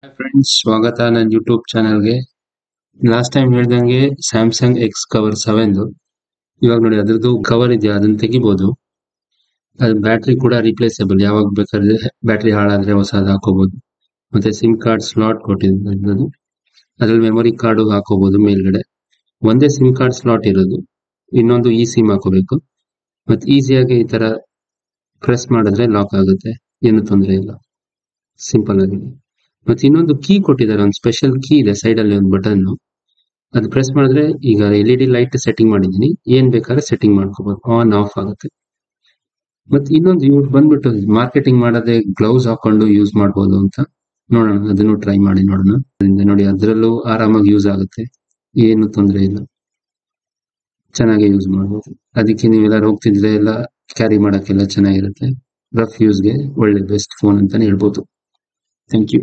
Hi friends, ಸ್ವಾಗತ ನನ್ನ YouTube ಚಾನಲ್ಗೆ. ಲಾಸ್ಟ್ ಟೈಮ್ ಹೇಳ್ದಂಗೆ ಸ್ಯಾಮ್ಸಂಗ್ ಎಕ್ಸ್ ಕವರ್ 7 ಇವಾಗ ನೋಡಿ ಅದ್ರದ್ದು ಕವರ್ ಇದೆಯಾ ಅದನ್ನ ತೆಗಿಬಹುದು. ಅದು ಬ್ಯಾಟ್ರಿ ಕೂಡ ರಿಪ್ಲೇಸಬಲ್, ಯಾವಾಗ ಬೇಕಾದ್ರೆ ಬ್ಯಾಟ್ರಿ ಹಾಳಾದ್ರೆ ಹೊಸದು ಹಾಕೋಬಹುದು. ಮತ್ತೆ ಸಿಮ್ ಕಾರ್ಡ್ ಸ್ಲಾಟ್ ಕೊಟ್ಟಿದ್ದು, ಅದ್ರಲ್ಲಿ ಮೆಮೊರಿ ಕಾರ್ಡು ಹಾಕೋಬಹುದು. ಮೇಲ್ಗಡೆ ಒಂದೇ ಸಿಮ್ ಕಾರ್ಡ್ ಸ್ಲಾಟ್ ಇರೋದು, ಇನ್ನೊಂದು ಈ ಸಿಮ್ ಹಾಕೋಬೇಕು. ಮತ್ತೆ ಈಸಿಯಾಗಿ ಈ ತರ ಪ್ರೆಸ್ ಮಾಡಿದ್ರೆ ಲಾಕ್ ಆಗುತ್ತೆ, ಏನು ತೊಂದರೆ ಇಲ್ಲ, ಸಿಂಪಲ್ ಆಗಿದೆ. ಮತ್ತೆ ಇನ್ನೊಂದು ಕೀ ಕೊಟ್ಟಿದ್ದಾರೆ, ಒಂದು ಸ್ಪೆಷಲ್ ಕೀ ಇದೆ ಸೈಡ್ ಅಲ್ಲಿ ಒಂದು ಬಟನ್. ಅದು ಪ್ರೆಸ್ ಮಾಡಿದ್ರೆ ಈಗ LED ಲೈಟ್ ಸೆಟ್ಟಿಂಗ್ ಮಾಡಿದೀನಿ, ಏನ್ ಬೇಕಾದ್ರೆ ಸೆಟ್ಟಿಂಗ್ ಮಾಡ್ಕೋಬಹುದು, ಆನ್ ಆಫ್ ಆಗುತ್ತೆ. ಮತ್ತೆ ಇನ್ನೊಂದು ಇವ್ರು ಬಂದ್ಬಿಟ್ಟು ಮಾರ್ಕೆಟಿಂಗ್ ಮಾಡೋದೇ ಗ್ಲೌಸ್ ಹಾಕೊಂಡು ಯೂಸ್ ಮಾಡ್ಬೋದು ಅಂತ. ನೋಡೋಣ, ಅದನ್ನು ಟ್ರೈ ಮಾಡಿ ನೋಡೋಣ. ನೋಡಿ ಅದ್ರಲ್ಲೂ ಆರಾಮಾಗಿ ಯೂಸ್ ಆಗುತ್ತೆ, ಏನು ತೊಂದರೆ ಇಲ್ಲ, ಚೆನ್ನಾಗಿ ಯೂಸ್ ಮಾಡ್ಬೋದು. ಅದಕ್ಕೆ ನೀವೆಲ್ಲ ಹೋಗ್ತಿದ್ರೆ ಎಲ್ಲ ಕ್ಯಾರಿ ಮಾಡಕ್ಕೆಲ್ಲ ಚೆನ್ನಾಗಿರುತ್ತೆ. ರಫ್ ಯೂಸ್ಗೆ ಒಳ್ಳೆ ಬೆಸ್ಟ್ ಫೋನ್ ಅಂತಾನೆ ಹೇಳ್ಬೋದು. Thank you.